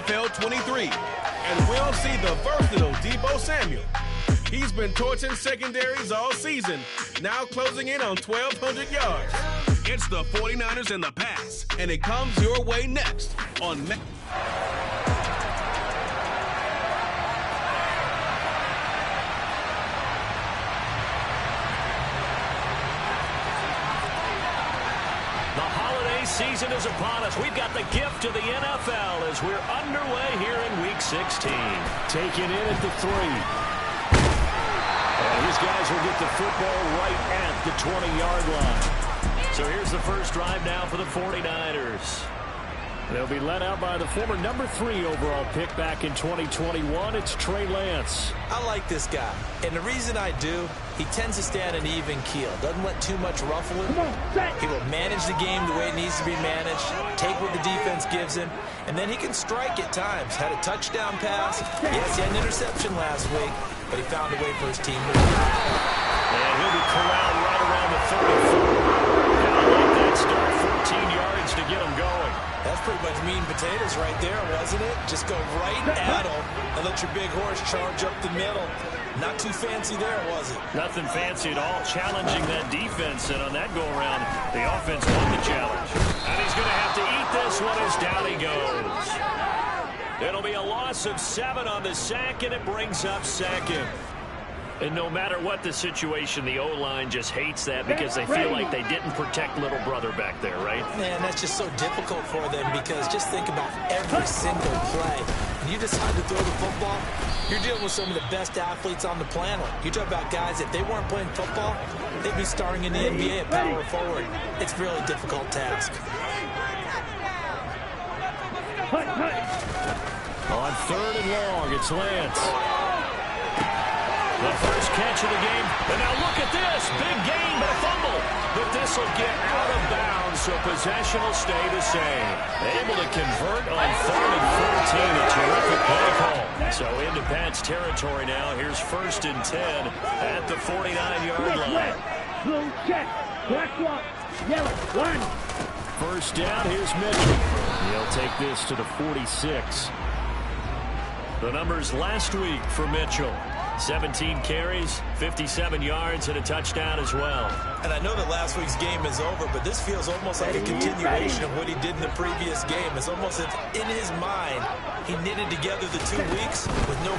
NFL 23. And we'll see the versatile Deebo Samuel. He's been torching secondaries all season, now closing in on 1,200 yards. It's the 49ers and the pass, and it comes your way next on season is upon us. We've got the gift of the NFL as we're underway here in Week 16. Taken in at the 3. And these guys will get the football right at the 20-yard line. So here's the first drive now for the 49ers. They'll be led out by the former number 3 overall pick back in 2021. It's Trey Lance. I like this guy. And the reason I do, he tends to stand an even keel. Doesn't let too much ruffle him. He will manage the game the way it needs to be managed, take what the defense gives him, and then he can strike at times. Had a touchdown pass. Yes, he had an interception last week, but he found a way for his team to win. And he'll be corralled right around the 34. And I like that start. 14 yards to get him going. That's pretty much meat and potatoes right there, wasn't it? Just go right at him and let your big horse charge up the middle. Not too fancy there, was it? Nothing fancy at all. Challenging that defense, and on that go-around, the offense won the challenge. And he's going to have to eat this one as down he goes. It'll be a loss of 7 on the sack, and it brings up second. And no matter what the situation, the O-line just hates that because they feel like they didn't protect little brother back there, right? Man, that's just so difficult for them because just think about every single play. When you decide to throw the football, you're dealing with some of the best athletes on the planet. You talk about guys, if they weren't playing football, they'd be starring in the NBA at power forward. It's a really difficult task. On 3rd and long, it's Lance. The first catch of the game. And now look at this. Big gain, but a fumble. But this will get out of bounds, so possession will stay the same. Able to convert on 3rd and 14. A terrific play call. So into Pat's territory now. Here's 1st and 10 at the 49-yard line. Blue check. Black one. Yellow one. First down. Here's Mitchell. He'll take this to the 46. The numbers last week for Mitchell. 17 carries, 57 yards, and a touchdown as well. And I know that last week's game is over, but this feels almost like a continuation of what he did in the previous game. It's almost as in his mind, he knitted together the 2 weeks with no...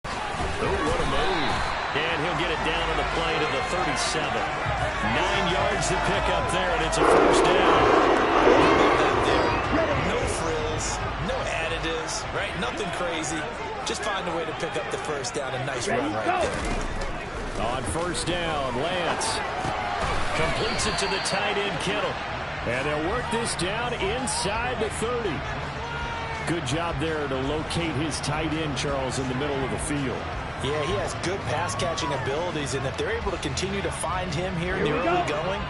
Oh, what a move. And he'll get it down on the play to the 37. 9 yards to pick up there, and it's a first down. No frills, no additives, right? Nothing crazy. Just find a way to pick up the first down. A nice run right there. On first down, Lance completes it to the tight end, Kittle. And they'll work this down inside the 30. Good job there to locate his tight end, Charles, in the middle of the field. Yeah, he has good pass-catching abilities, and if they're able to continue to find him here in the early going,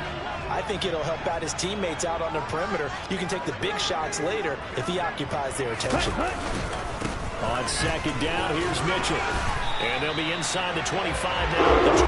I think it'll help out his teammates out on the perimeter. You can take the big shots later if he occupies their attention. On 2nd down, here's Mitchell. And they'll be inside the 25 now.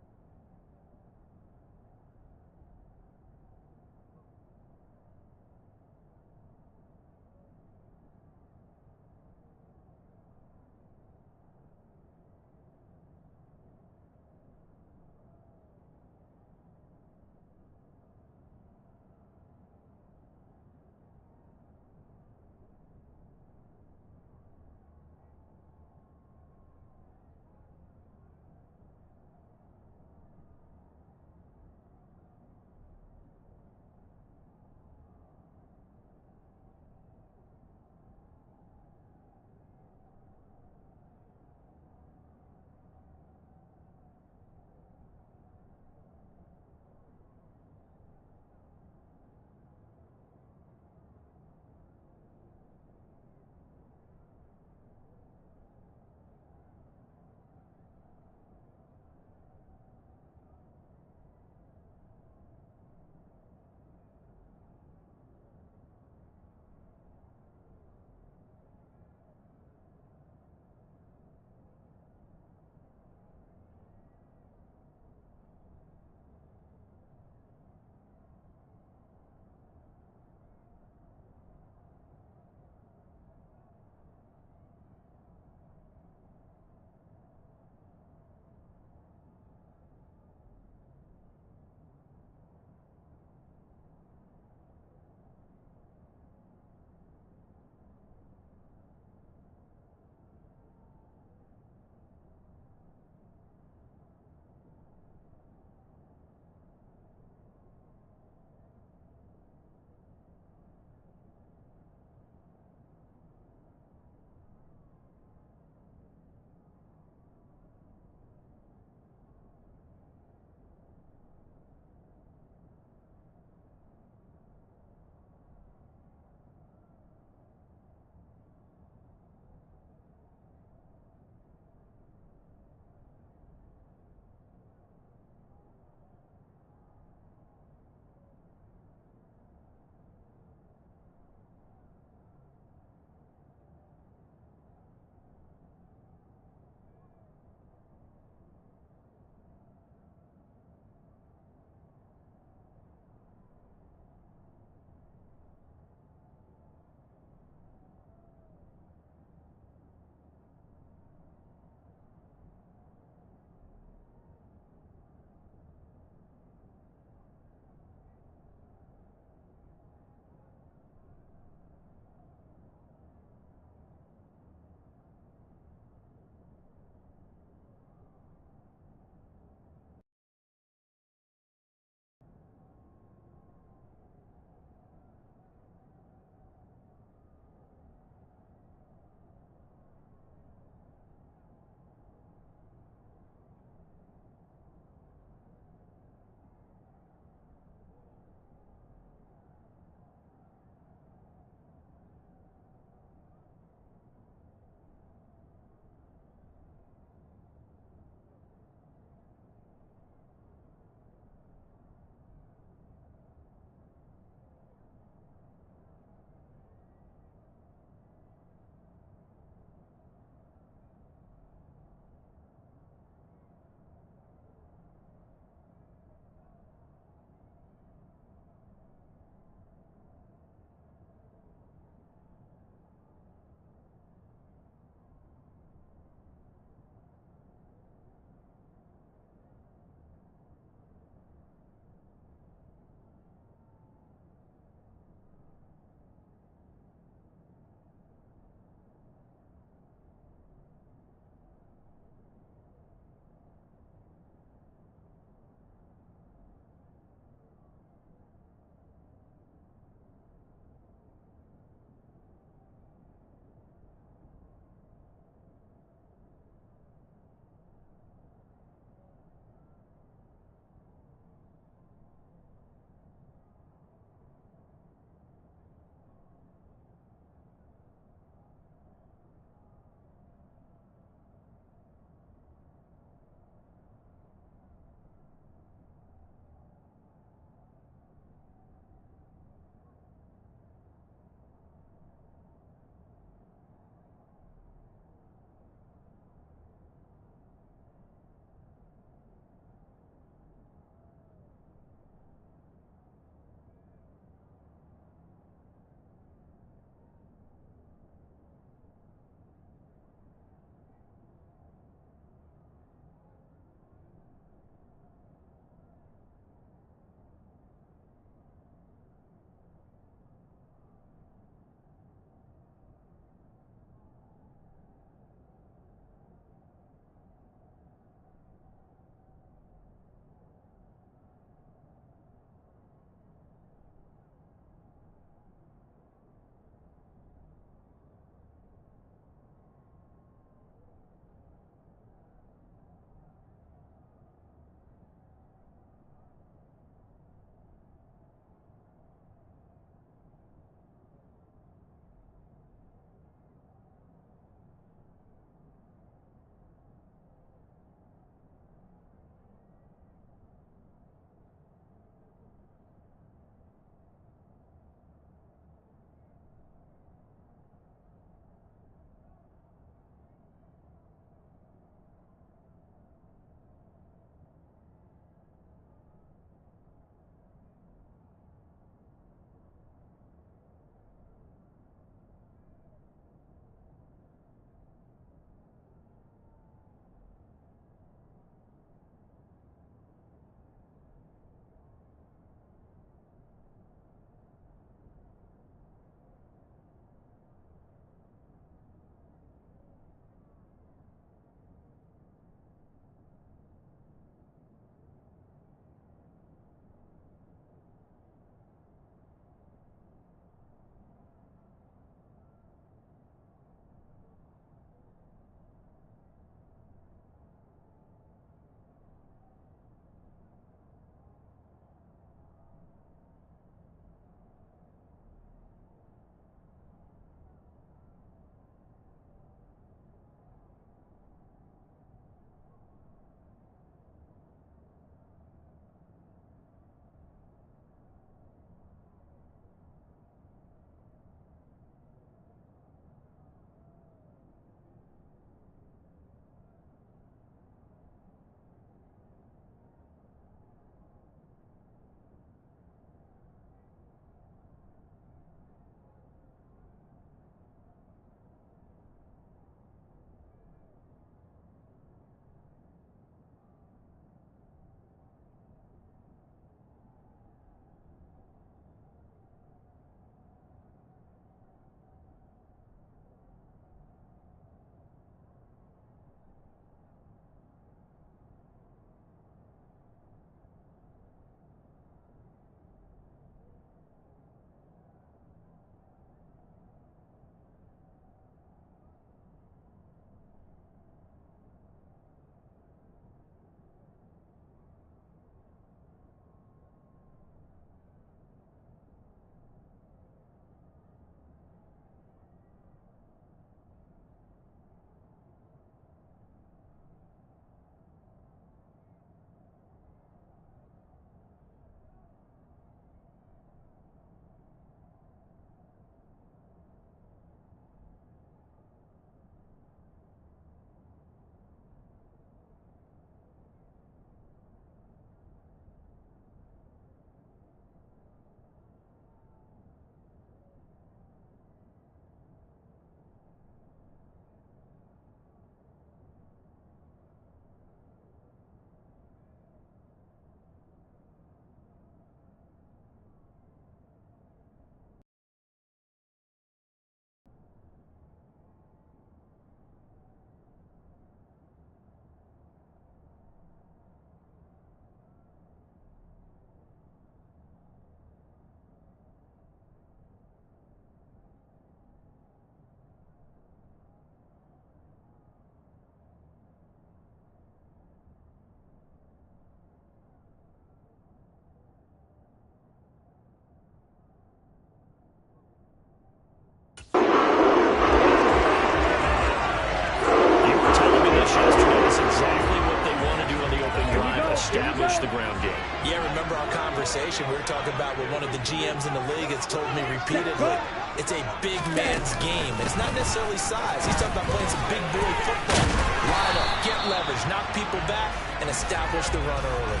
situation we were talking about with one of the GMs in the league has told me repeatedly. It's a big man's game. It's not necessarily size. He's talking about playing some big boy football. Line up, get leverage, knock people back, and establish the run early.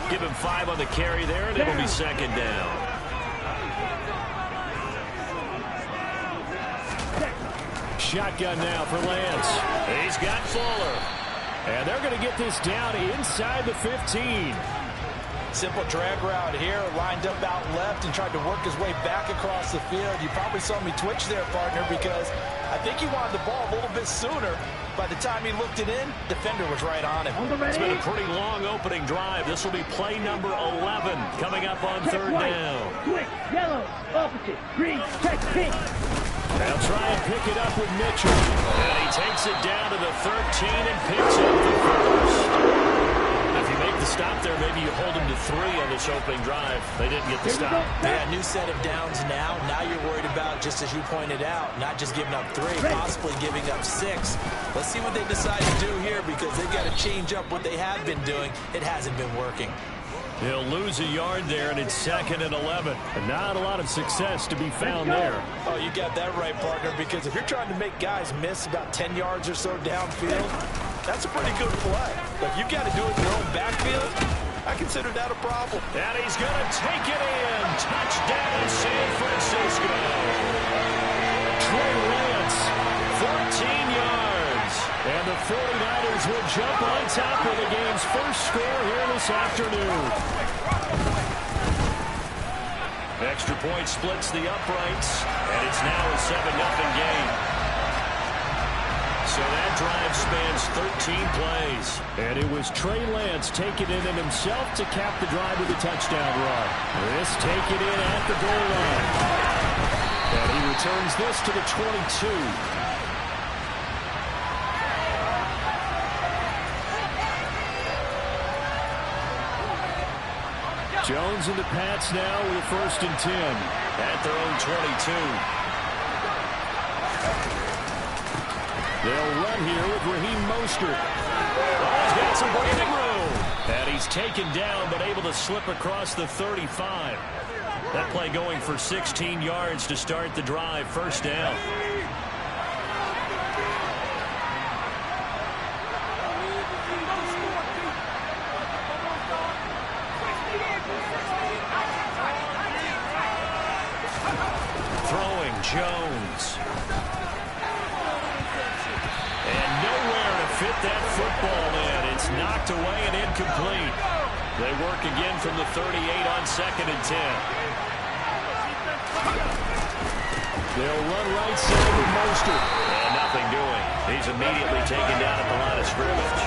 Give him 5 on the carry there, and it'll be second down. Shotgun now for Lance. He's got Fuller. And they're going to get this down inside the 15. Simple drag route here, lined up out left and tried to work his way back across the field. You probably saw me twitch there, partner, because I think he wanted the ball a little bit sooner. By the time he looked it in, defender was right on him. It's been a pretty long opening drive. This will be play number 11 coming up on third down. Switch, yellow, opposite, green, check, pink. They'll try and pick it up with Mitchell. And he takes it down to the 13 and picks up the first. If you make the stop there, maybe you hold him to 3 on this opening drive. They didn't get the stop. Yeah, new set of downs now. Now you're worried about, just as you pointed out, not just giving up 3, possibly giving up 6. Let's see what they decide to do here, because they've got to change up what they have been doing. It hasn't been working. He'll lose a yard there, and it's second and 11. And not a lot of success to be found there. Oh, you got that right, partner, because if you're trying to make guys miss about 10 yards or so downfield, that's a pretty good play. But you've got to do it in your own backfield. I consider that a problem. And he's going to take it in. Touchdown, San Francisco. Trey Lance, 14 yards. And the 49ers will jump on top of the game's first score here this afternoon. Extra point splits the uprights, and it's now a 7-0 game. So that drive spans 13 plays. And it was Trey Lance taking it in himself to cap the drive with a touchdown run. This take it in at the goal line. And he returns this to the 22. Jones and the Pats now with a 1st and 10 at their own 22. They'll run here with Raheem Mostert. Oh, he's got some breathing room. And he's taken down, but able to slip across the 35. That play going for 16 yards to start the drive. First down. Jones. And nowhere to fit that football in. It's knocked away and incomplete. They work again from the 38 on 2nd and 10. They'll run right side with Mostert. And nothing doing. He's immediately taken down at the line of scrimmage.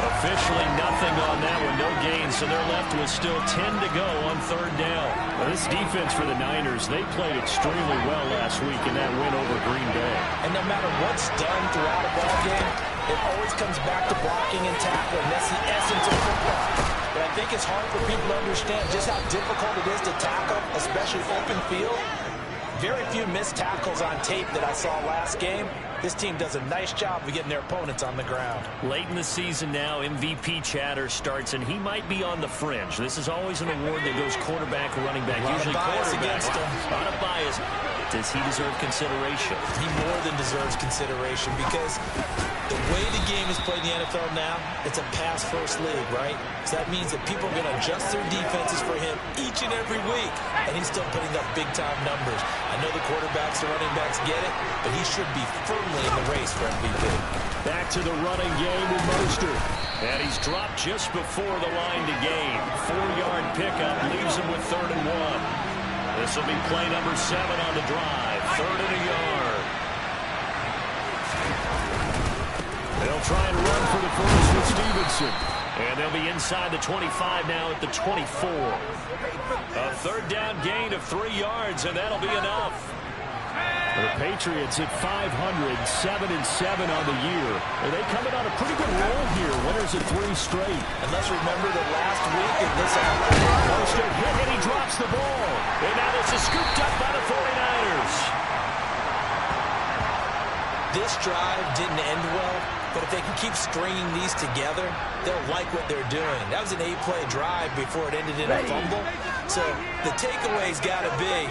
Officially nothing on that one, no gain, so they're left with still 10 to go on 3rd down. Well, this defense for the Niners, they played extremely well last week in that win over Green Bay. And no matter what's done throughout a ball game, it always comes back to blocking and tackling. That's the essence of football. But I think it's hard for people to understand just how difficult it is to tackle, especially open field. Very few missed tackles on tape that I saw last game. This team does a nice job of getting their opponents on the ground. Late in the season now, MVP chatter starts, and he might be on the fringe. This is always an award that goes quarterback, running back, usually quarterback. Against him. A lot of bias. Does he deserve consideration? He more than deserves consideration, because the way the game is played in the NFL now, it's a pass-first league, right? So that means that people are going to adjust their defenses for him each and every week, and he's still putting up big-time numbers. I know the quarterbacks, the running backs get it, but he should be firmly in the race for MVP. Back to the running game with Mostert. And he's dropped just before the line to gain. 4-yard pickup leaves him with 3rd and 1. This will be play number 7 on the drive. 3rd and a yard. They'll try and run for the first with Stevenson. And they'll be inside the 25 now at the 24. A 3rd down gain of 3 yards, and that'll be enough. The Patriots at 500, 7-7 on the year. And they coming on a pretty good roll here. Winners of 3 straight. And let's remember that last week in this Mostert hit and he drops the ball. And now this is scooped up by the 49ers. This drive didn't end well, But if they can keep stringing these together, they'll like what they're doing. That was an 8-play drive before it ended in a fumble. So the takeaway's got to be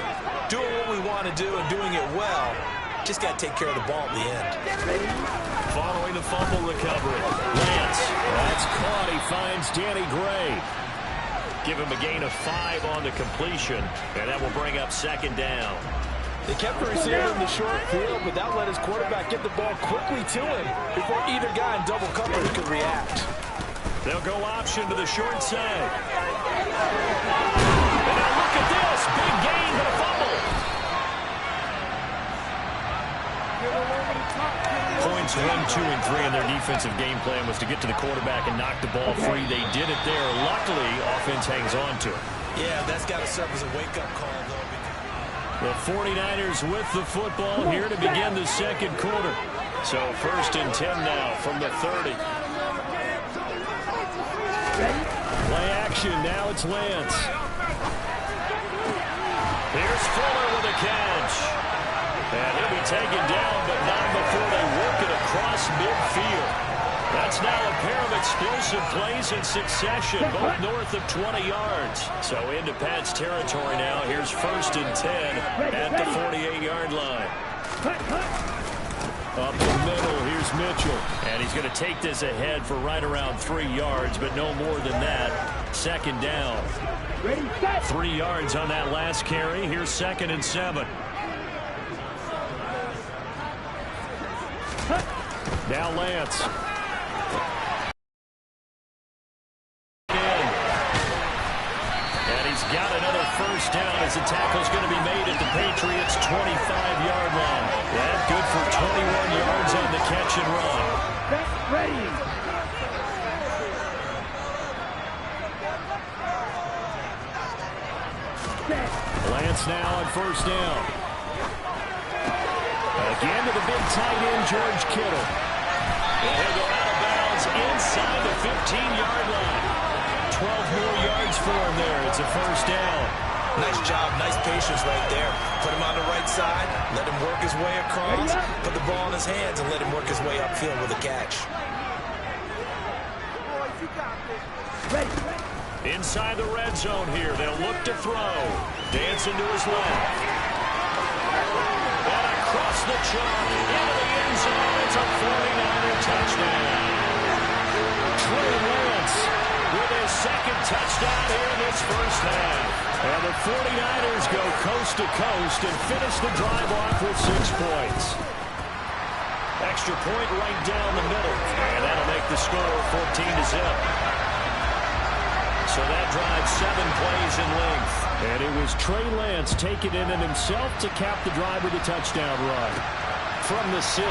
doing what we want to do and doing it well. Just got to take care of the ball at the end. Following the fumble recovery, Lance, that's caught. He finds Danny Gray. Give him a gain of 5 on the completion, and that will bring up second down. They kept the receiver in the short field, but that let his quarterback get the ball quickly to him before either guy in double coverage could react. They'll go option to the short side. And now look at this. Big gain, but a fumble. Points 1, 2, and 3 in their defensive game plan was to get to the quarterback and knock the ball free. They did it there. Luckily, offense hangs on to it. Yeah, that's got to serve as a wake-up call, though. The 49ers with the football here to begin the second quarter. So 1st and 10 now from the 30. Play action. Now it's Lance. Here's Fuller with a catch. And he'll be taken down, but not before they work it across midfield. That's now a pair of explosive plays in succession, both north of 20 yards. So into Pat's territory now. Here's 1st and 10 at the 48-yard line. Up the middle, here's Mitchell. And he's going to take this ahead for right around 3 yards, but no more than that. Second down. 3 yards on that last carry. Here's 2nd and 7. Now Lance. Got another first down as the tackle's going to be made at the Patriots' 25-yard line. That good for 21 yards on the catch and run. Ready. Lance now on first down. Again to the big tight end, George Kittle. And he'll go out of bounds inside the 15-yard line. 12 more yards for him there. It's a first down. Nice job, nice patience right there. Put him on the right side, let him work his way across, put the ball in his hands, and let him work his way upfield with a catch. Inside the red zone here, they'll look to throw. Dancing to his left. And across the chalk, into the end zone. It's a 49er touchdown. Trey Lance with his second touchdown here in this first half. And the 49ers go coast to coast and finish the drive off with 6 points. Extra point right down the middle. And that'll make the score 14-0. So that drive 7 plays in length. And it was Trey Lance taking it in himself to cap the drive with a touchdown run. From the 6.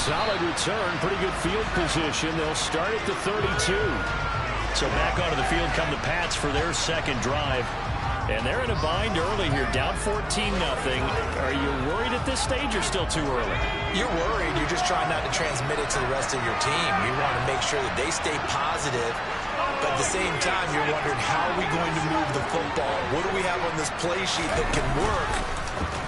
Solid return, pretty good field position. They'll start at the 32. So back onto the field come the Pats for their second drive. And they're in a bind early here, down 14-0. Are you worried at this stage or still too early? You're worried. You're just trying not to transmit it to the rest of your team. You want to make sure that they stay positive. But at the same time, you're wondering, how are we going to move the football? What do we have on this play sheet that can work?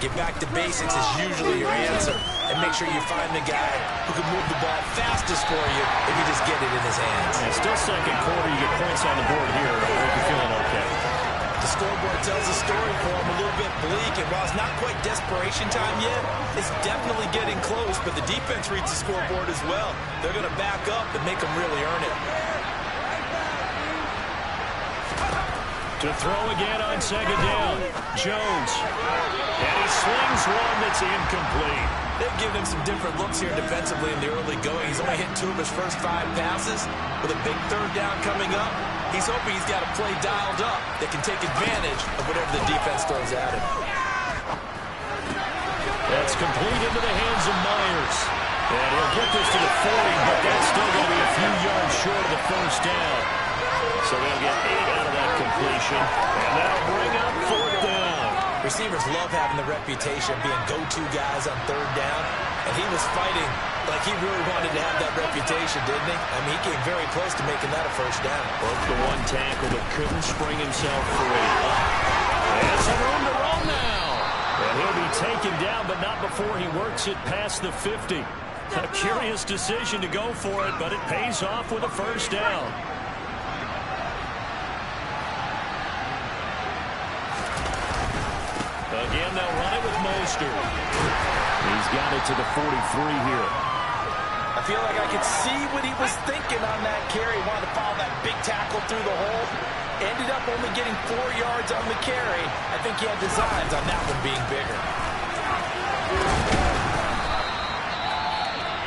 Get back to basics is usually your answer. And make sure you find the guy who can move the ball fastest for you if you just get it in his hands. And still second quarter, you get points on the board here. I hope you're feeling okay. The scoreboard tells a story for him, a little bit bleak. And while it's not quite desperation time yet, it's definitely getting close. But the defense reads the scoreboard as well. They're going to back up and make them really earn it. To throw again on second down. Jones. And he slings one that's incomplete. They've given him some different looks here defensively in the early going. He's only hit 2 of his first 5 passes. With a big third down coming up, he's hoping he's got a play dialed up that can take advantage of whatever the defense throws at him. That's complete into the hands of Myers. And he'll get this to the 40, but that's still going to be a few yards short of the first down. So they'll get 8 out of that completion, and that'll bring up 4th down. Receivers love having the reputation of being go-to guys on 3rd down, and he was fighting like he really wanted to have that reputation, didn't he? I mean, he came very close to making that a first down. Broke the one tackle, but couldn't spring himself free. And some room to roll now. And he'll be taken down, but not before before he works it past the 50. A curious decision to go for it, but it pays off with a first down. Again, they'll run it with Mostert. He's got it to the 43 here. I feel like I could see what he was thinking on that carry. Wanted to follow that big tackle through the hole. Ended up only getting 4 yards on the carry. I think he had designs on that one being bigger.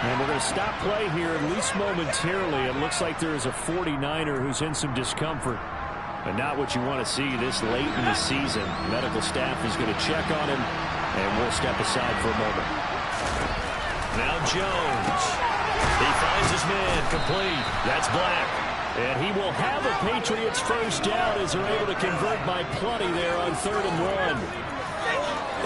And we're going to stop play here, at least momentarily. It looks like there is a 49er who's in some discomfort. But not what you want to see this late in the season. Medical staff is going to check on him, and we'll step aside for a moment. Now Jones. He finds his man complete. That's Black. And he will have a Patriots first down as they're able to convert by plenty there on 3rd and 1.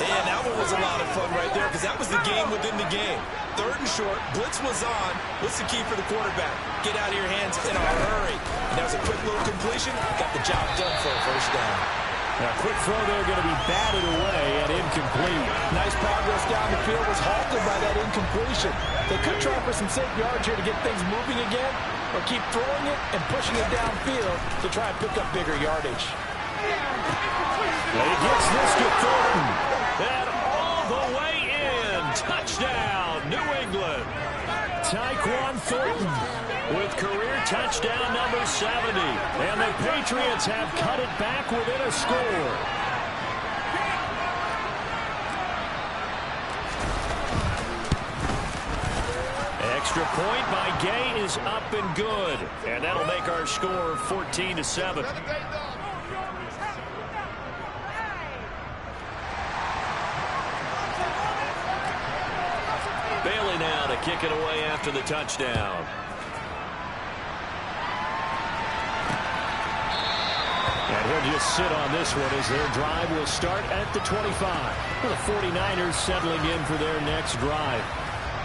And that one was a lot of fun right there because that was the game within the game. 3rd and short, blitz was on. What's the key for the quarterback? Get out of your hands in a hurry. And that was a quick little completion. Got the job done for a first down. Now, a quick throw there going to be batted away and incomplete. Nice progress down the field was halted by that incompletion. They could try for some safe yards here to get things moving again, or keep throwing it and pushing it downfield to try and pick up bigger yardage. Well, he gets this to Thornton. And all the way in. Touchdown, New England. Tyquan Thornton with career touchdown number 70. And the Patriots have cut it back within a score. Extra point by Gay is up and good. And that'll make our score 14-7. Bailey now to kick it away after the touchdown. And he'll just sit on this one as their drive will start at the 25. The 49ers settling in for their next drive.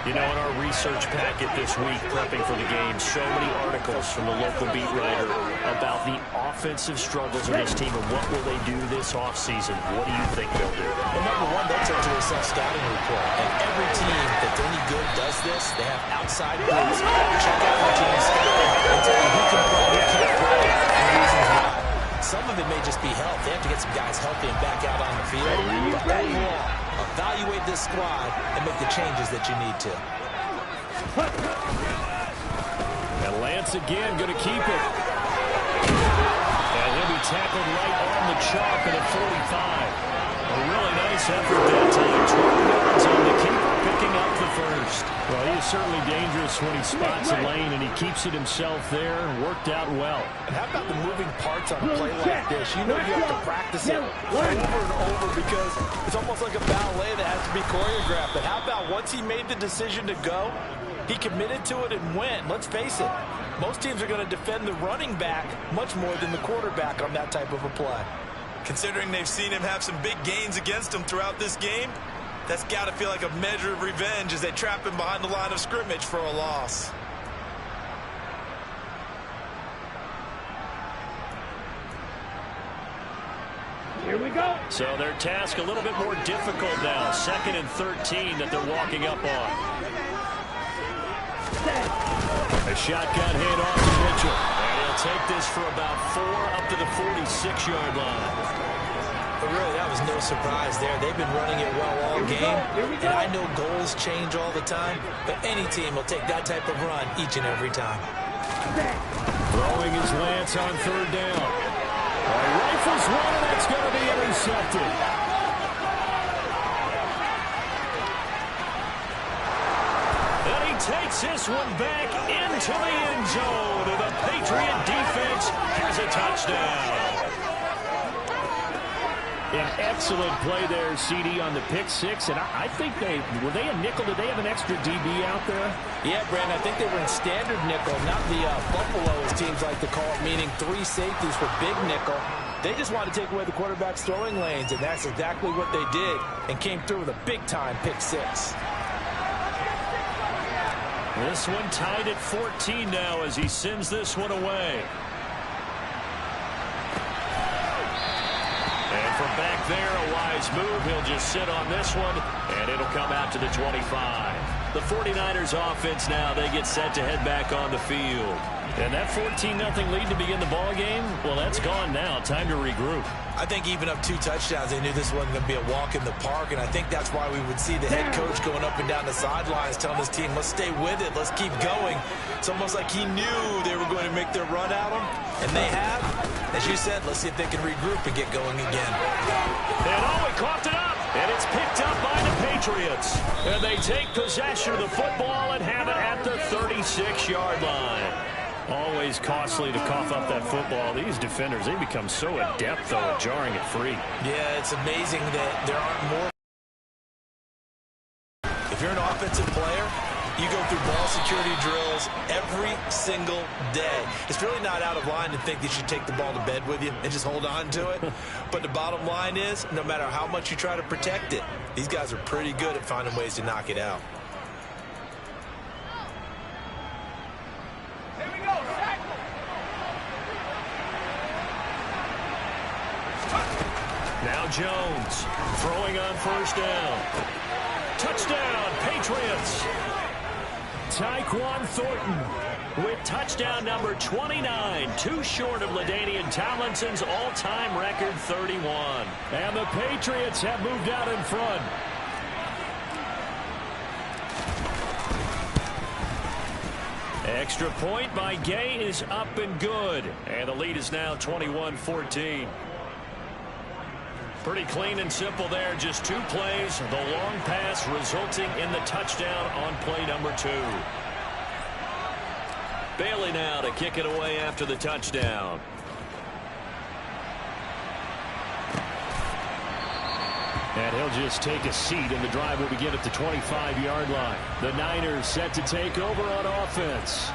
You know, in our research packet this week, prepping for the game, so many articles from the local beat writer about the offensive struggles of this team and what will they do this offseason. What do you think they'll do? Well, number one, they'll turn to a self-scouting report. And every team that's any good does this. They have outside plays. Check out the team scouting and tell you who can play, who can't play, and reasons why. Some of it may just be health. They have to get some guys healthy and back out on the field. But overall, evaluate this squad and make the changes that you need to. And Lance again going to keep it. And he'll be tackled right on the chalk at a 45. A really nice effort that time. 12 yards on the keeper, picking up the first. Well, he is certainly dangerous when he spots a lane, and he keeps it himself there. Worked out well. And how about the moving parts on a play like this? You know you have to practice it over and over because it's almost like a ballet that has to be choreographed. But how about once he made the decision to go, he committed to it and went. Let's face it, most teams are going to defend the running back much more than the quarterback on that type of a play. Considering they've seen him have some big gains against him throughout this game, that's got to feel like a measure of revenge as they trap him behind the line of scrimmage for a loss. Here we go. So their task a little bit more difficult now. 2nd and 13 that they're walking up on. A shotgun handoff to Mitchell. And he'll take this for about 4 up to the 46-yard line. But really, that was no surprise there. They've been running it well all game. And I know goals change all the time, but any team will take that type of run each and every time. Throwing his Lance on 3rd down. Rifles one, and that's going to be intercepted. And he takes this one back into the end zone. And the Patriot defense has a touchdown. An excellent play there, CD, on the pick six. And I think were they a nickel? Did they have an extra DB out there? Yeah, Brandon, I think they were in standard nickel, not the Buffalo, as teams like to call it, meaning 3 safeties for big nickel. They just wanted to take away the quarterback's throwing lanes, and that's exactly what they did, and came through with a big-time pick six. This one tied at 14 now as he sends this one away. And from back there, a wise move. He'll just sit on this one, and it'll come out to the 25. The 49ers offense now, they get set to head back on the field. And that 14-0 lead to begin the ball game, well, that's gone now. Time to regroup. I think even up 2 touchdowns, they knew this wasn't going to be a walk in the park, and I think that's why we would see the head coach going up and down the sidelines telling his team, let's stay with it, let's keep going. It's almost like he knew they were going to make their run at him, and they have. As you said, let's see if they can regroup and get going again. And he coughed it up, and it's picked up by the Patriots. And they take possession of the football and have it at the 36-yard line. Always costly to cough up that football. These defenders, they become so adept, though, at jarring it free. Yeah, it's amazing that there aren't more. If you're an offensive player, you go through ball security drills every single day. It's really not out of line to think that you should take the ball to bed with you and just hold on to it. But the bottom line is, no matter how much you try to protect it, these guys are pretty good at finding ways to knock it out. Now Jones throwing on first down. Touchdown, Patriots. Tyquan Thornton with touchdown number 29, too short of LaDainian Tomlinson's all-time record 31. And the Patriots have moved out in front. Extra point by Gay is up and good. And the lead is now 21-14. Pretty clean and simple there. Just 2 plays. The long pass resulting in the touchdown on play number 2. Bailey now to kick it away after the touchdown. And he'll just take a seat, and the drive will begin at the 25-yard line. The Niners set to take over on offense.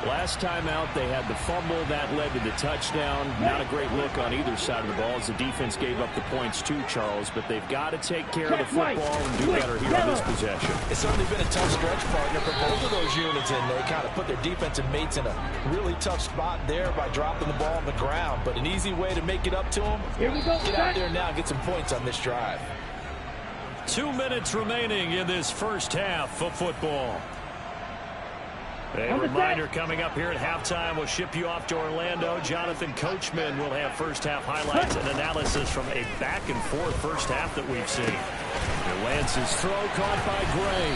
Last time out, they had the fumble. That led to the touchdown. Not a great look on either side of the ball as the defense gave up the points too, Charles. But they've got to take care of the football and do better here on this possession. It's certainly been a tough stretch, partner, for both of those units, and they kind of put their defensive mates in a really tough spot there by dropping the ball on the ground. But an easy way to make it up to them, get out there now and get some points on this drive. 2 minutes remaining in this first half of football. A reminder coming up here at halftime. We'll ship you off to Orlando. Jonathan Coachman will have first-half highlights and analysis from a back-and-forth first half that we've seen. And Lance's throw caught by Gray.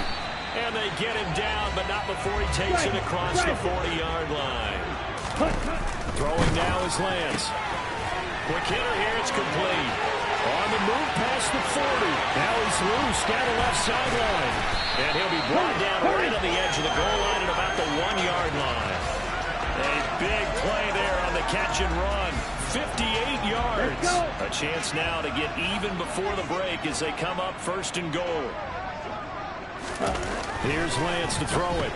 And they get him down, but not before he takes it across the 40-yard line. Throwing now is Lance. Quick hitter here. It's complete. On the move past the 40. Now he's loose down the left sideline. And he'll be brought down right on the edge of the goal line at about the 1-yard line. A big play there on the catch and run. 58 yards. A chance now to get even before the break as they come up first and goal. Here's Lance to throw it.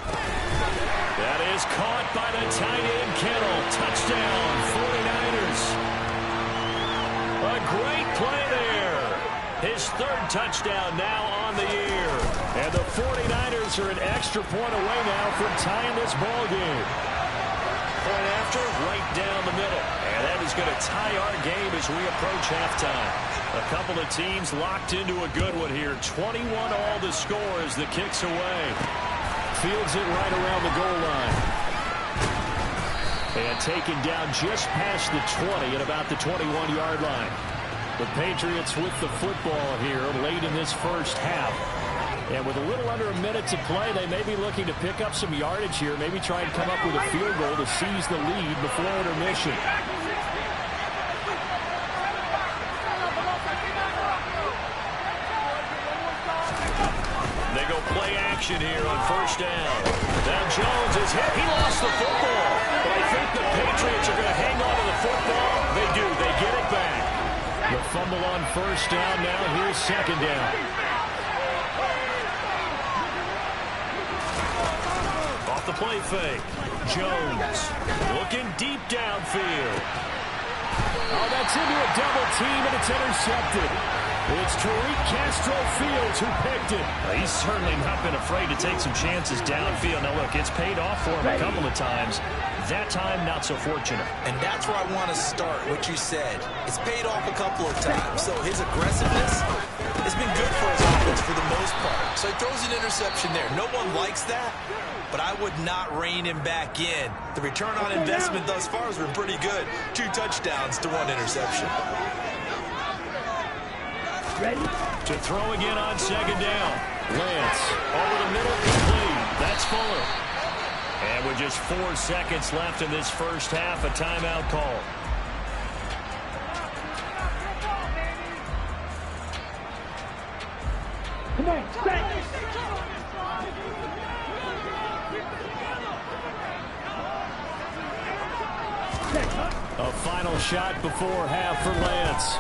That is caught by the tight end Kittle. Touchdown, 49ers. A great play there. His 3rd touchdown now on the year. And the 49ers are an extra point away now from tying this ball game. Point after, right down the middle. And that is going to tie our game as we approach halftime. A couple of teams locked into a good one here. 21 all the score as the kick's away. Fields it right around the goal line. And taken down just past the 20 at about the 21-yard line. The Patriots with the football here late in this first half. And with a little under a minute to play, they may be looking to pick up some yardage here, maybe try and come up with a field goal to seize the lead before intermission. They go play action here on first down. Now Jones is hit. He lost the football. But I think the Patriots are going to hang on to the football. They do. They get it back. The fumble on first down. Now here's second down. Off the play fake. Jones looking deep downfield. Oh, that's into a double team, and it's intercepted. It's Tariq Castro-Fields who picked it. He's certainly not been afraid to take some chances downfield. Now, look, it's paid off for him a couple of times. That time, not so fortunate. And that's where I want to start, what you said. It's paid off a couple of times. So his aggressiveness has been good for his offense for the most part. So he throws an interception there. No one likes that, but I would not rein him back in. The return on investment thus far has been pretty good. 2 touchdowns to 1 interception. Ready? To throw again on second down. Lance over the middle, complete. That's Fuller. And with just 4 seconds left in this first half, a timeout call. Come on, set. A final shot before half for Lance.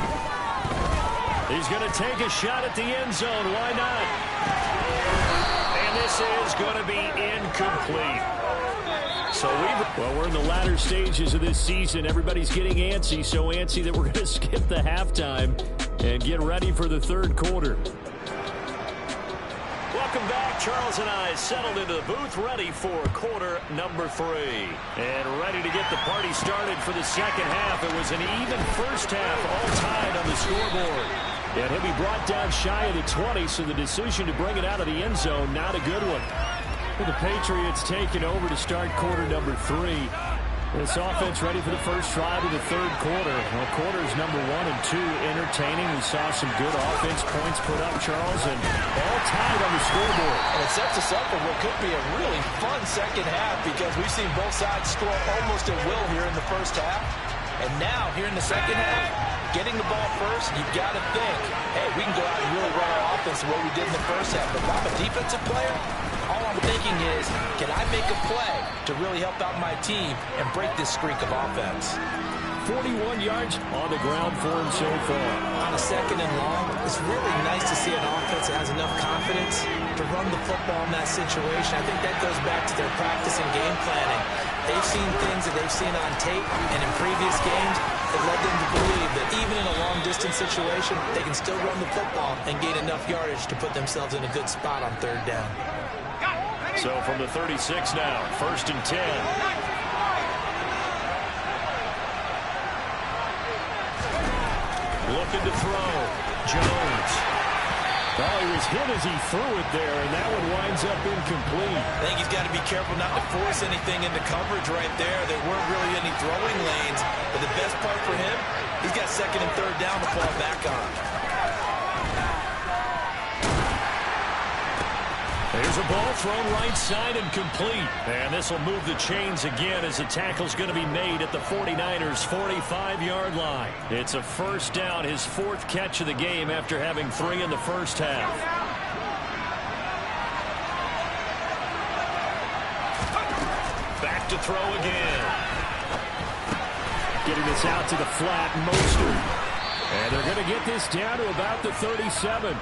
He's going to take a shot at the end zone. Why not? And this is going to be incomplete. So we're in the latter stages of this season. Everybody's getting antsy, so antsy that we're going to skip the halftime and get ready for the third quarter. Welcome back. Charles and I settled into the booth, ready for quarter number 3. And ready to get the party started for the second half. It was an even first half, all tied on the scoreboard. And he'll be brought down shy of the 20, so the decision to bring it out of the end zone, not a good one. The Patriots taking over to start quarter number 3. This offense ready for the first drive of the third quarter. Well, quarters number 1 and 2 entertaining. We saw some good offense points put up, Charles, and all tied on the scoreboard. And it sets us up for what could be a really fun second half because we've seen both sides score almost at will here in the first half. And now, here in the second half, getting the ball first, you've got to think, hey, we can go out and really run our offense the way we did in the first half. But if I'm a defensive player, all I'm thinking is, can I make a play to really help out my team and break this streak of offense? 41 yards on the ground for him so far. On a second and long, it's really nice to see an offense that has enough confidence to run the football in that situation. I think that goes back to their practice and game planning. They've seen things that they've seen on tape and in previous games that led them to believe that even in a long-distance situation, they can still run the football and gain enough yardage to put themselves in a good spot on third down. So from the 36 now, 1st and 10. Looking to throw. Jones. Oh, he was hit as he threw it there, and that one winds up incomplete. I think he's got to be careful not to force anything into coverage right there. There weren't really any throwing lanes, but the best part for him, he's got second and third down to fall back on. There's a ball thrown right side and complete. And this will move the chains again as the tackle's going to be made at the 49ers' 45-yard line. It's a first down, his 4th catch of the game after having 3 in the first half. Back to throw again. Getting this out to the flat, Mostert. And they're going to get this down to about the 37.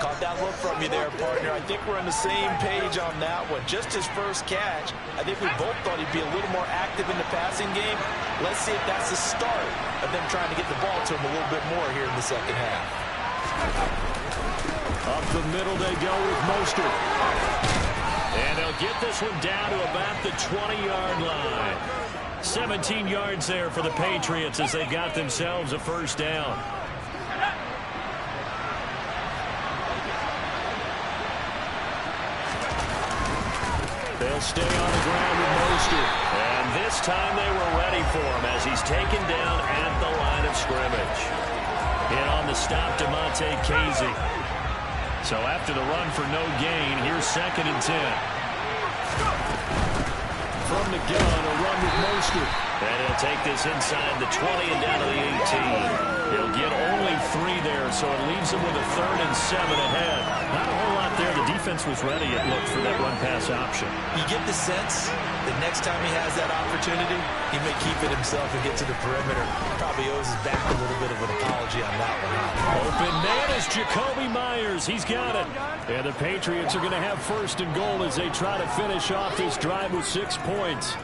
Caught that look from you there, partner. I think we're on the same page on that one. Just his first catch. I think we both thought he'd be a little more active in the passing game. Let's see if that's the start of them trying to get the ball to him a little bit more here in the second half. Up the middle they go with Mostert. And they'll get this one down to about the 20-yard line. 17 yards there for the Patriots as they got themselves a first down. They'll stay on the ground with Mostert. And this time they were ready for him as he's taken down at the line of scrimmage. In on the stop, DeMonte Casey. So after the run for no gain, here's 2nd and 10. From the gun, a run with Mostert. And he'll take this inside the 20 and down to the 18. He'll get only 3 there, so it leaves him with a 3rd and 7 ahead. Not a whole lot there. The defense was ready, it looked, for that run-pass option. You get the sense that next time he has that opportunity, he may keep it himself and get to the perimeter. Probably owes his back a little bit of an apology on that one. Open man is Jacoby Myers. He's got it. And the Patriots are going to have 1st and goal as they try to finish off this drive with 6 points.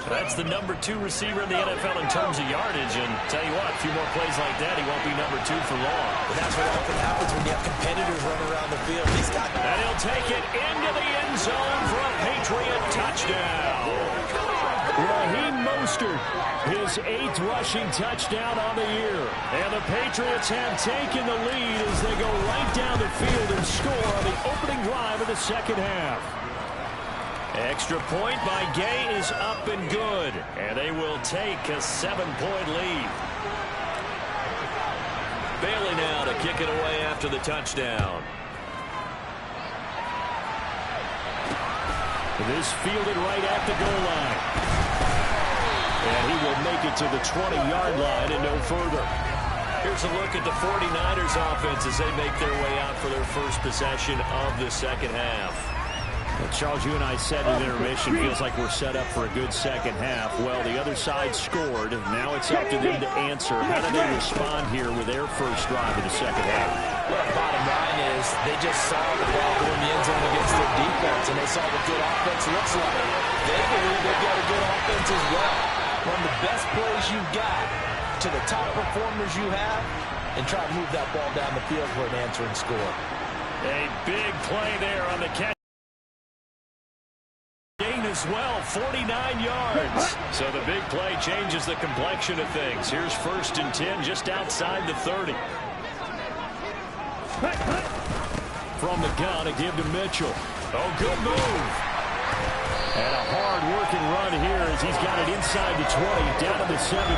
That's the number 2 receiver in the NFL in terms of yardage. And tell you what, a few more plays like that, he won't be number 2 for long. But that's what often happens when you have competitors running around the field. And he'll take it into the end zone for a Patriot touchdown. Raheem Mostert, his 8th rushing touchdown on the year. And the Patriots have taken the lead as they go right down the field and score on the opening drive of the second half. Extra point by Gay is up and good. And they will take a 7-point lead. Bailey now to kick it away after the touchdown. This fielded right at the goal line. And he will make it to the 20-yard line and no further. Here's a look at the 49ers offense as they make their way out for their first possession of the second half. Well, Charles, you and I said in intermission, feels like we're set up for a good second half. Well, the other side scored. Now it's up to them to answer. How do they respond here with their first drive of the second half? Well, bottom line is they just saw the ball go in the end zone against their defense, and they saw what good offense looks like. They believe they've got a good offense as well. Run the best plays you've got to the top performers you have, and try to move that ball down the field for an answering score. A big play there on the catch. As well, 49 yards. So the big play changes the complexion of things. Here's 1st and 10 just outside the 30. From the gun, a give to Mitchell. Oh, good move. And a hard-working run here as he's got it inside the 20, down to the 17.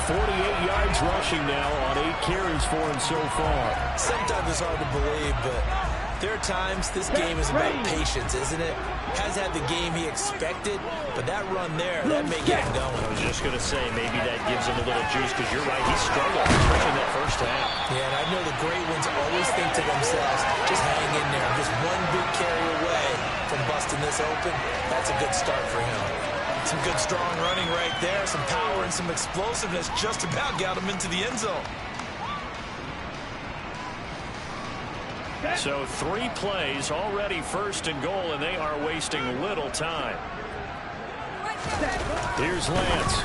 48 yards rushing now on 8 carries for him so far. Sometimes it's hard to believe, but there are times this game is about patience, isn't it? Has had the game he expected, but that run there, that may get him going. I was just going to say, maybe that gives him a little juice, because you're right, he struggled, especially in that first half. Yeah, and I know the great ones always think to themselves, just hang in there. Just one big carry away from busting this open. That's a good start for him. Some good, strong running right there, some power and some explosiveness just about got him into the end zone. So 3 plays, already 1st and goal, and they are wasting little time. Here's Lance.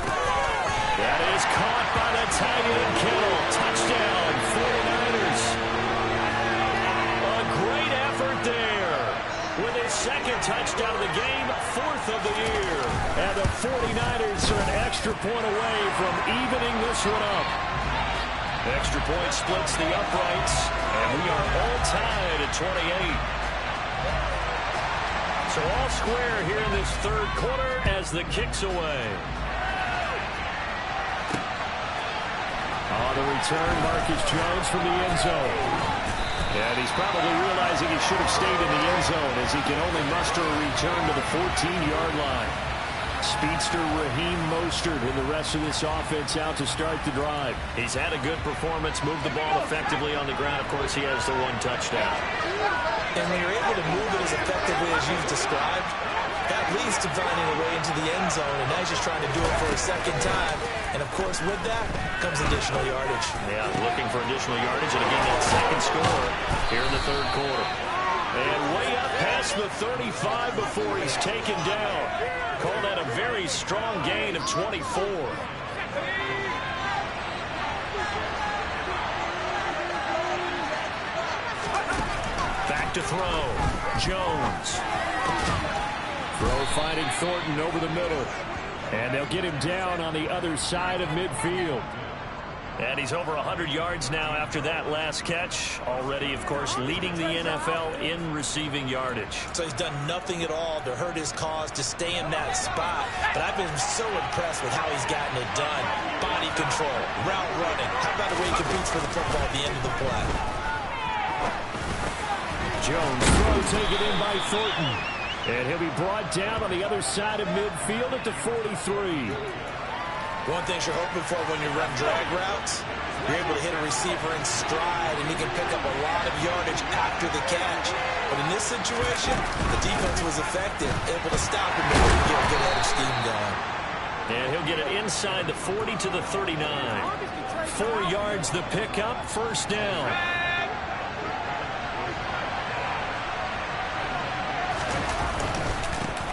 That is caught by the tight end Kittle. Touchdown, 49ers. A great effort there. With his 2nd touchdown of the game, 4th of the year. And the 49ers are an extra point away from evening this one up. Extra point splits the uprights, and we are all tied at 28. So all square here in this 3rd quarter as the kick's away. On the return, Marcus Jones from the end zone. And he's probably realizing he should have stayed in the end zone as he can only muster a return to the 14-yard line. Speedster Raheem Mostert and the rest of this offense out to start the drive. He's had a good performance, moved the ball effectively on the ground. Of course, he has the 1 touchdown. And when you're able to move it as effectively as you've described, that leads to finding a way into the end zone, and now he's just trying to do it for a 2nd time. And, of course, with that comes additional yardage. Yeah, looking for additional yardage, and again, that 2nd score here in the 3rd quarter. And way up past the 35 before he's taken down. Call that a very strong gain of 24. Back to throw. Jones. Throw finding Thornton over the middle. And they'll get him down on the other side of midfield. And he's over 100 yards now after that last catch. Already, of course, leading the NFL in receiving yardage. So he's done nothing at all to hurt his cause, to stay in that spot. But I've been so impressed with how he's gotten it done. Body control, route running. How about the way he competes for the football at the end of the play? Jones throw taken in by Thornton. And he'll be brought down on the other side of midfield at the 43. One thing you're hoping for when you run drag routes, you're able to hit a receiver in stride, and he can pick up a lot of yardage after the catch. But in this situation, the defense was effective, able to stop him before he get a good head of steam going. And he'll get it inside the 40 to the 39. 4 yards the pickup, 1st down.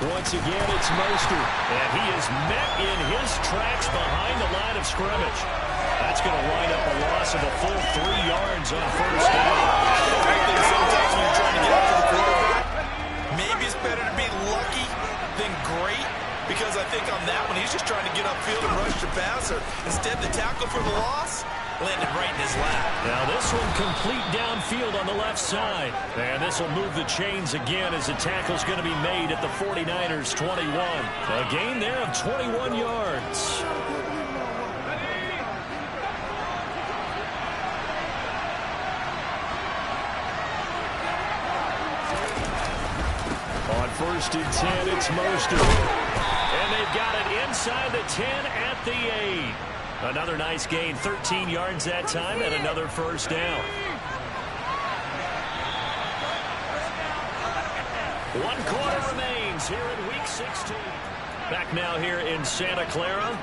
Once again, it's Mostert. And he is met in his tracks behind the line of scrimmage. That's going to wind up a loss of a full 3 yards on first down. I think sometimes when you're trying to get after the quarterback, maybe it's better to be lucky than great. Because I think on that one, he's just trying to get upfield and rush the passer. Instead, the tackle for the loss landed right in his lap. Now this one complete downfield on the left side. And this will move the chains again as the tackle's going to be made at the 49ers 21. A gain there of 21 yards. On 1st and 10, it's Mostert. And they've got it inside the 10 at the 8. Another nice gain, 13 yards that time, and another first down. 1 quarter remains here in Week 16. Back now here in Santa Clara.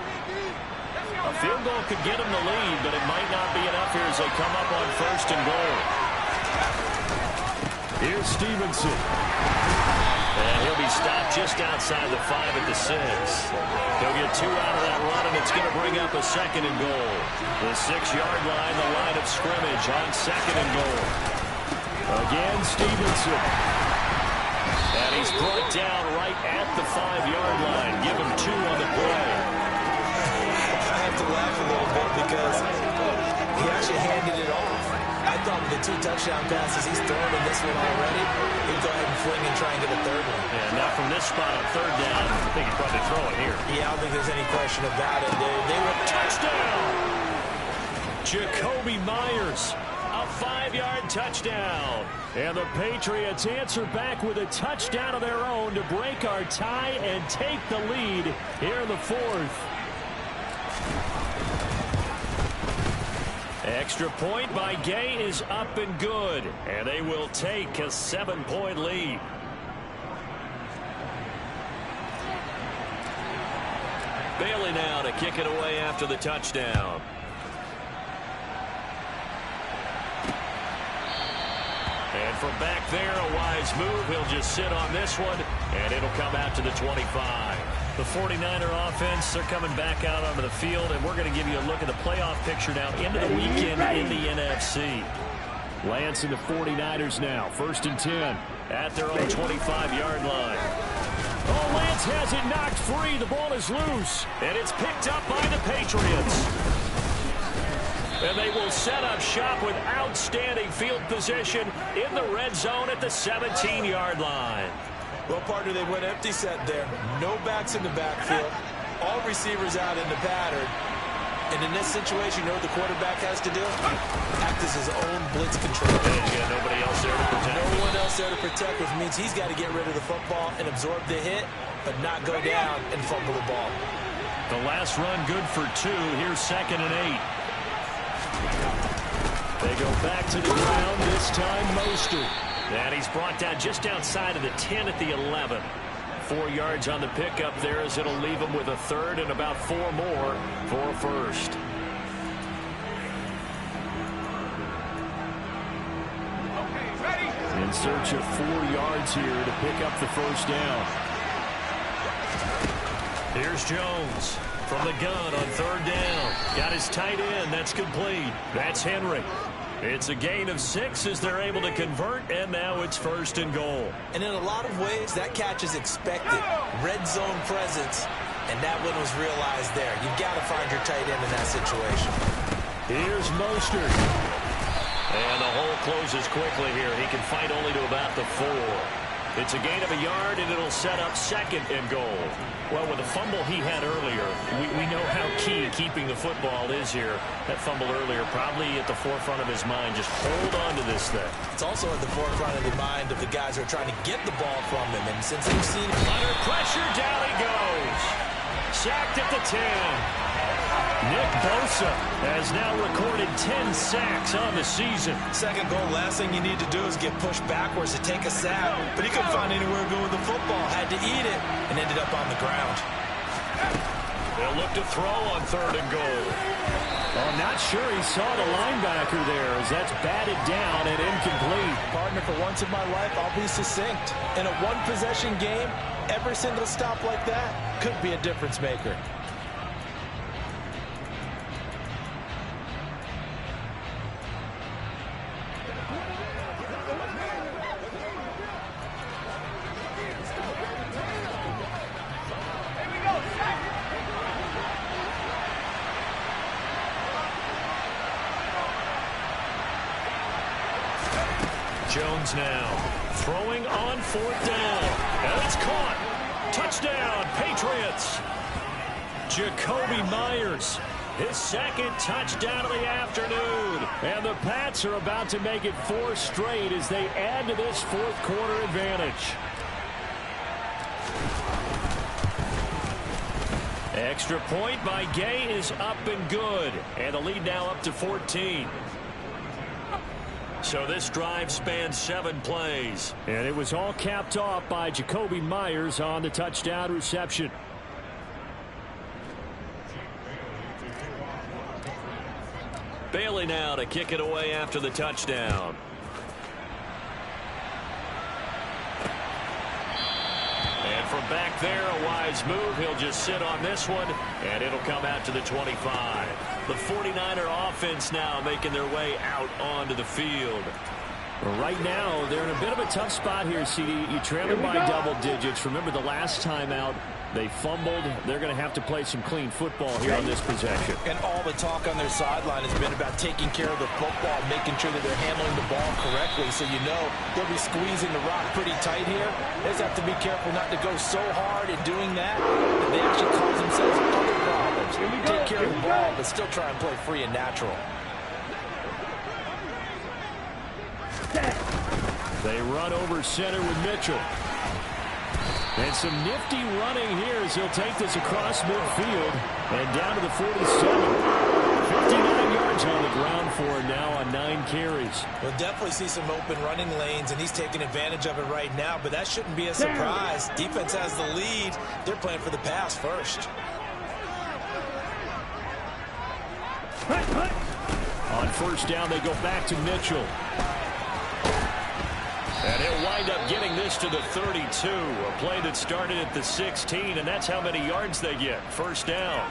A field goal could get them the lead, but it might not be enough here as they come up on 1st and goal. Here's Stevenson. And he'll be stopped just outside the 5 at the 6. He'll get 2 out of that run, and it's going to bring up a 2nd and goal. The 6-yard line, the line of scrimmage on 2nd and goal. Again, Stevenson. And he's brought down right at the 5-yard line. Give him 2 on the play. I have to laugh a little bit because he actually handed it off. I thought with the 2 touchdown passes he's thrown in this one already, he'd go ahead and fling and try and get a 3rd one. Yeah, now from this spot on 3rd down, I think he'd probably throw it here. Yeah, I don't think there's any question about it. They were touchdown! Jacoby Myers, a 5-yard touchdown. And the Patriots answer back with a touchdown of their own to break our tie and take the lead here in the 4th. Extra point by Gay is up and good, and they will take a 7-point lead. Bailey now to kick it away after the touchdown. And from back there, a wise move. He'll just sit on this one, and it'll come out to the 25. The 49er offense, they're coming back out onto the field, and we're going to give you a look at the playoff picture now into the weekend in the NFC. Lance and the 49ers now, 1st and 10 at their own 25-yard line. Oh, Lance has it knocked free. The ball is loose, and it's picked up by the Patriots. And they will set up shop with outstanding field position in the red zone at the 17-yard line. Well, partner, they went empty set there. No backs in the backfield. All receivers out in the pattern. And in this situation, you know what the quarterback has to do? Act as his own blitz control. He's got nobody else there to protect. No one else there to protect, which means he's got to get rid of the football and absorb the hit, but not go down and fumble the ball. The last run good for 2. Here's 2nd and 8. They go back to the ground, this time Mostert. And he's brought down just outside of the 10 at the 11. 4 yards on the pickup there as it'll leave him with a 3rd and about 4 more for a 1st. In search of 4 yards here to pick up the 1st down. Here's Jones from the gun on 3rd down. Got his tight end. That's complete. That's Henry. It's a gain of 6 as they're able to convert, and now it's 1st and goal. And in a lot of ways, that catch is expected. Red zone presence, and that one was realized there. You've got to find your tight end in that situation. Here's Mostert. And the hole closes quickly here. He can fight only to about the 4. It's a gain of a yard, and it'll set up 2nd and goal. Well, with the fumble he had earlier, we know how key keeping the football is here. That fumble earlier probably at the forefront of his mind. Just hold on to this thing. It's also at the forefront of the mind of the guys who are trying to get the ball from him. And since they've seen him under pressure, down he goes. Sacked at the 10. Nick Bosa has now recorded 10 sacks on the season. 2nd goal, last thing you need to do is get pushed backwards to take a sack. But he couldn't find anywhere to go with the football. Had to eat it and ended up on the ground. They'll look to throw on 3rd and goal. I'm not sure he saw the linebacker there as that's batted down and incomplete. Partner, for once in my life, I'll be succinct. In a one-possession game, every single stop like that could be a difference maker. Jones now throwing on 4th down. And it's caught. Touchdown, Patriots. Jacoby Myers, his 2nd touchdown of the afternoon. And the Pats are about to make it 4 straight as they add to this 4th quarter advantage. Extra point by Gay is up and good. And the lead now up to 14. So this drive spans 7 plays. And it was all capped off by Jacoby Myers on the touchdown reception. Bailey now to kick it away after the touchdown. And from back there, a wise move. He'll just sit on this one, and it'll come out to the 25. The 49er offense now making their way out onto the field. Right now, they're in a bit of a tough spot here, CD. You trail them by double digits. Remember the last time out, they fumbled. They're going to have to play some clean football here on this possession. And all the talk on their sideline has been about taking care of the football, making sure that they're handling the ball correctly. So you know they'll be squeezing the rock pretty tight here. They just have to be careful not to go so hard in doing that they actually cause themselves other problems. Take care of the ball, but still try and play free and natural. They run over center with Mitchell. And some nifty running here as he'll take this across midfield and down to the 47. 59 yards on the ground for him now on 9 carries. We'll definitely see some open running lanes, and he's taking advantage of it right now, but that shouldn't be a surprise. Defense has the lead. They're playing for the pass first. On 1st down, they go back to Mitchell. And he'll wind up getting this to the 32. A play that started at the 16, and that's how many yards they get. 1st down.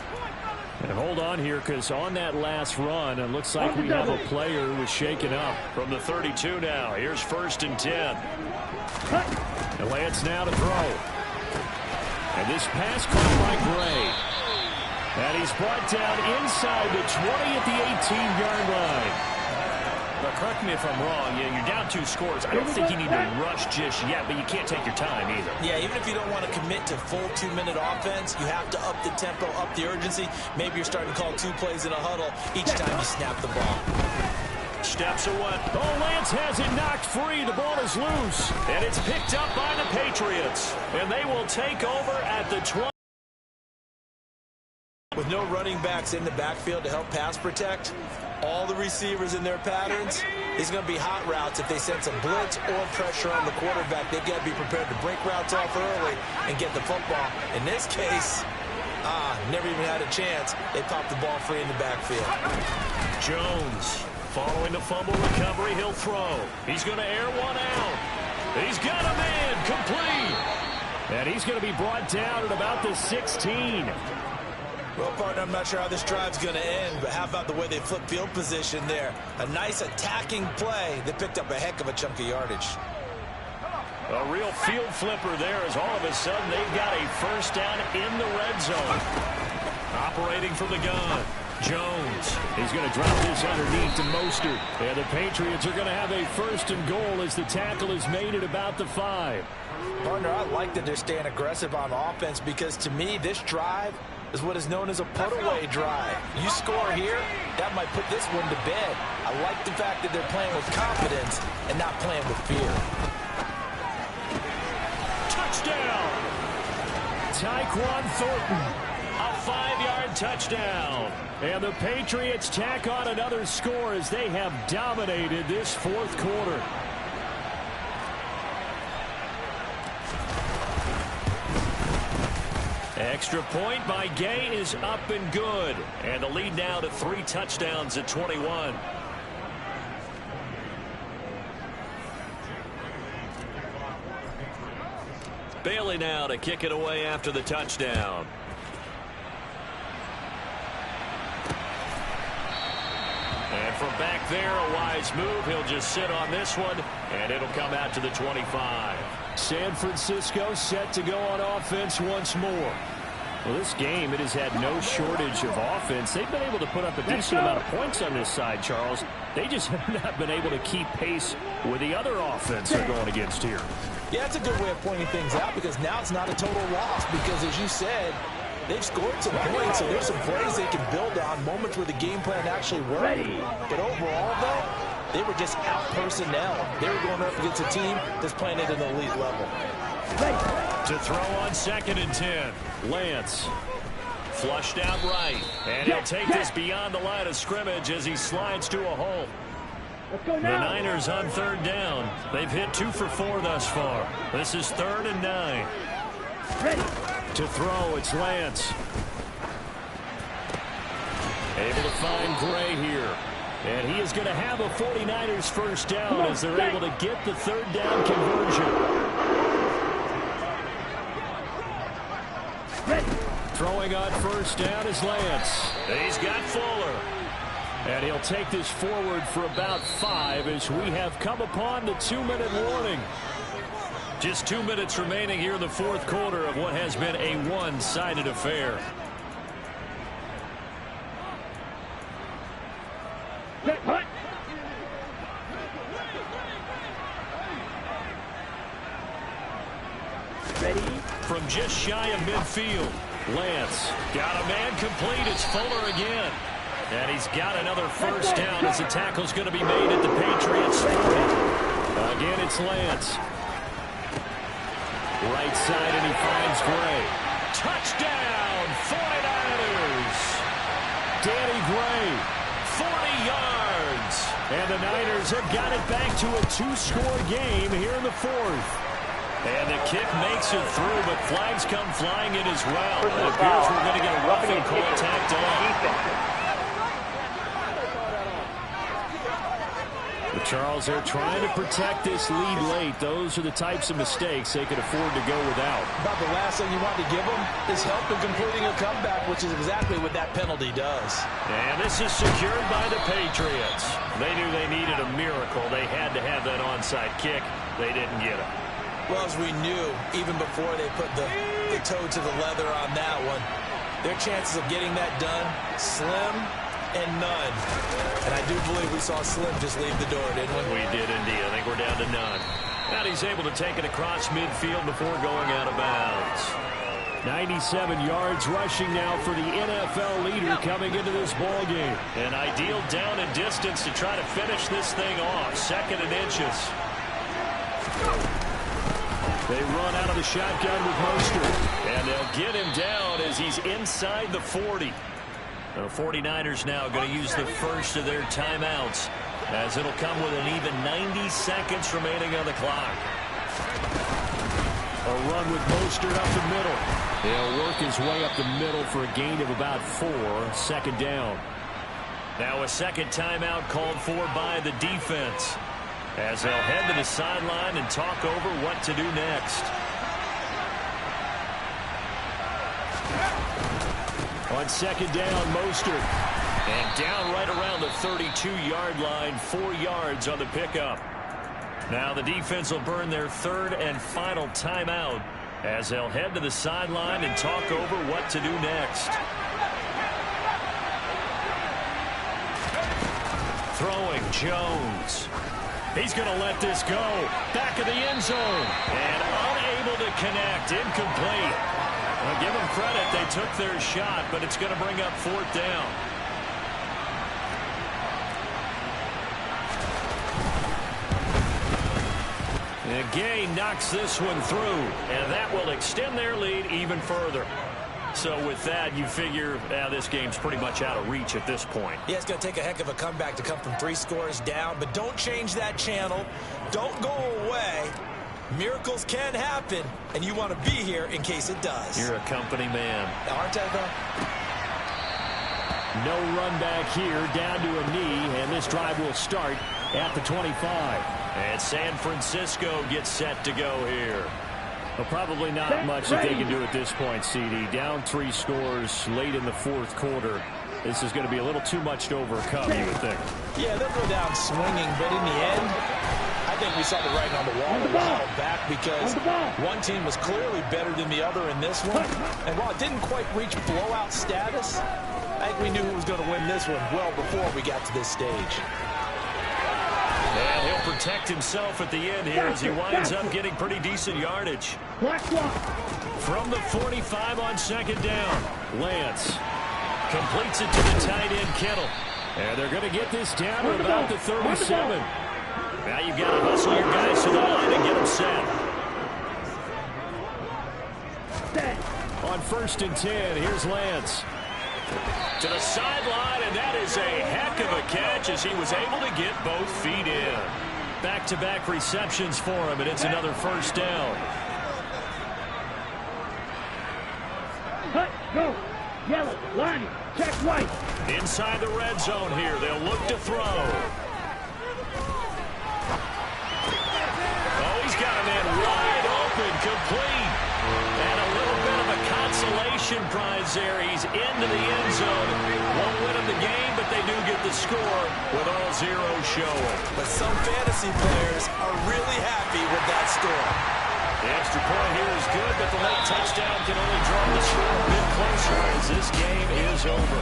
And hold on here, because on that last run, it looks like we have a player who was shaken up. From the 32 now, here's 1st and 10. And Lance now to throw. And this pass caught by Gray. And he's brought down inside the 20 at the 18-yard line. Now, correct me if I'm wrong. You're down 2 scores. I don't think you need to rush just yet, but you can't take your time either. Yeah, even if you don't want to commit to full 2-minute offense, you have to up the tempo, up the urgency. Maybe you're starting to call 2 plays in a huddle each time you snap the ball. Steps away. Oh, Lance has it knocked free. The ball is loose. And it's picked up by the Patriots. And they will take over at the 20. With no running backs in the backfield to help pass protect, all the receivers in their patterns, it's going to be hot routes. If they sense a blitz or pressure on the quarterback, they've got to be prepared to break routes off early and get the football. In this case, never even had a chance. They popped the ball free in the backfield. Jones, following the fumble recovery, he'll throw. He's going to air one out. He's got a man, complete. And he's going to be brought down at about the 16. Well, partner, I'm not sure how this drive's going to end, but how about the way they flip field position there? A nice attacking play. They picked up a heck of a chunk of yardage. A real field flipper there as all of a sudden they've got a 1st down in the red zone. Operating from the gun. Jones. He's going to drop this underneath to Mostert. And the Patriots are going to have a 1st and goal as the tackle is made at about the 5. Partner, I like that they're staying aggressive on offense because to me, this drive is what is known as a put-away drive. You score here, that might put this one to bed. I like the fact that they're playing with confidence and not playing with fear. Touchdown! Tyquan Thornton, a 5-yard touchdown. And the Patriots tack on another score as they have dominated this 4th quarter. Extra point by Gay is up and good. And the lead now to 3 touchdowns at 21. Bailey now to kick it away after the touchdown. And from back there, a wise move. He'll just sit on this one, and it'll come out to the 25. San Francisco set to go on offense once more. Well, this game, it has had no shortage of offense. They've been able to put up a decent amount of points on this side, Charles. They just have not been able to keep pace with the other offense they're going against here. Yeah, it's a good way of pointing things out because now it's not a total loss because, as you said, they've scored some points, so there's some plays they can build on, moments where the game plan actually worked. But overall, though, they were just out personnel. They were going up against a team that's playing at an elite level. To throw on 2nd and 10. Lance flushed out right. And he'll take this beyond the line of scrimmage as he slides to a hole. The Niners on 3rd down. They've hit 2 for 4 thus far. This is 3rd and 9. To throw, it's Lance. Able to find Gray here. And he is going to have a 49ers first down as they're able to get the 3rd down conversion. Throwing on 1st down is Lance. He's got Fuller. And he'll take this forward for about 5 as we have come upon the 2-minute warning. Just 2 minutes remaining here in the 4th quarter of what has been a one-sided affair. Ready? From just shy of midfield, Lance got a man complete. It's Fuller again. And he's got another first down as the tackle's going to be made at the Patriots 40. Again, it's Lance. Right side, and he finds Gray. Touchdown, 49ers. Danny Gray, 40 yards. And the Niners have got it back to a 2-score game here in the 4th. And the kick makes it through, but flags come flying in as well. It appears we're going to get a roughing call tacked on. But Charles, they're trying to protect this lead late. Those are the types of mistakes they could afford to go without. About the last thing you want to give them is help in completing a comeback, which is exactly what that penalty does. And this is secured by the Patriots. They knew they needed a miracle. They had to have that onside kick. They didn't get it. Well, as we knew, even before they put the toe to the leather on that one, their chances of getting that done, slim and none. And I do believe we saw Slim just leave the door, didn't we? We did indeed. I think we're down to none. And he's able to take it across midfield before going out of bounds. 97 yards rushing now for the NFL leader coming into this ball game. An ideal down and distance to try to finish this thing off. 2nd and inches. They run out of the shotgun with Mostert. And they'll get him down as he's inside the 40. The 49ers now going to use the first of their timeouts as it'll come with an even 90 seconds remaining on the clock. A run with Mostert up the middle. He'll work his way up the middle for a gain of about 4. 2nd down. Now a second timeout called for by the defense as they'll head to the sideline and talk over what to do next. On 2nd down, Mostert. And down right around the 32-yard line, 4 yards on the pickup. Now the defense will burn their 3rd and final timeout as they'll head to the sideline and talk over what to do next. Throwing, Jones. He's going to let this go. Back of the end zone. And unable to connect. Incomplete. Well, give them credit. They took their shot, but it's going to bring up 4th down. And Gay knocks this one through, and that will extend their lead even further. So with that, you figure this game's pretty much out of reach at this point. Yeah, it's going to take a heck of a comeback to come from 3 scores down, but don't change that channel. Don't go away. Miracles can happen, and you want to be here in case it does. You're a company man. Aren't I, though? No run back here, down to a knee, and this drive will start at the 25. And San Francisco gets set to go here. Well, probably not much that they can do at this point, CD. Down 3 scores late in the fourth quarter. This is going to be a little too much to overcome, you would think. Yeah, they'll go down swinging, but in the end, I think we saw the writing on the wall and held back because one team was clearly better than the other in this one. And while it didn't quite reach blowout status, I think we knew who was going to win this one well before we got to this stage. And he'll protect himself at the end here as he winds up getting pretty decent yardage. From the 45 on second down, Lance completes it to the tight end, Kittle. And they're going to get this down to about the 37. Now you've got to hustle your guys to the line and get them set. On 1st and 10, here's Lance. To the sideline, and that is a heck of a catch as he was able to get both feet in. Back-to-back receptions for him, and it's another first down. Cut, go, yellow, line, check white. Inside the red zone here, they'll look to throw. Oh, he's got a man wide open, complete. And a little bit of a consolation prize there. He's into the end zone. Won't win him the game, but they do get the score with all zeros showing. But some fantasy players are really happy with that score. The extra point here is good, but the late touchdown can only draw the score a bit closer as this game is over.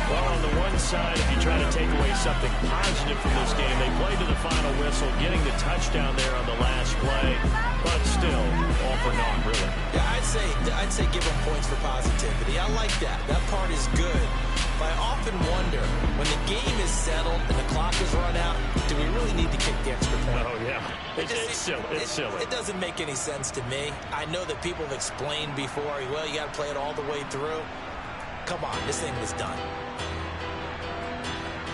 Well, on the one side, if you try to take away something positive from this game, they played to the final whistle, getting the touchdown there on the last play, but still, all for naught, really. Yeah, I'd say give them points for positivity. I like that. That part is good. But I often wonder, when the game is settled and the clock is run out, do we really need to kick the extra point? Oh, yeah. It's silly. It's silly. It doesn't make any sense to me. I know that people have explained before, well, you got to play it all the way through. Come on, this thing was done.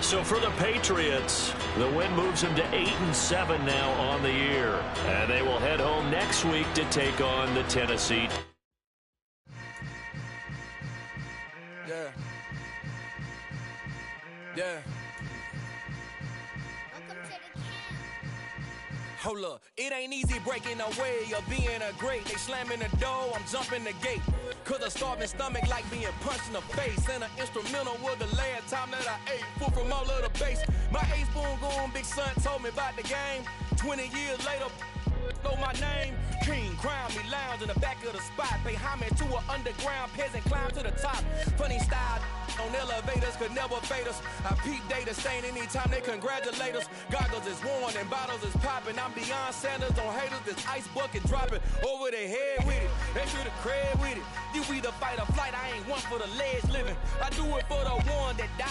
So for the Patriots, the win moves them to 8-7 now on the year. And they will head home next week to take on the Tennessee. Yeah. Yeah. Hold up, it ain't easy breaking away or being a great. They slamming the door, I'm jumping the gate. Cause a starving stomach like being punched in the face. And an instrumental was the last time that I ate food from all of the base. My ace boom goon, big son told me about the game. 20 years later, know my name. King, crown me, lounge in the back of the spot. Pay homage to an underground peasant, climb to the top. Funny style on elevators could never fade us. I peep data stain anytime they congratulate us. Goggles is worn and bottles is popping. I'm beyond Sanders on haters. This ice bucket dropping over their head with it. Extra the cred with it. You either fight or flight. I ain't one for the ledge living. I do it for the one that died.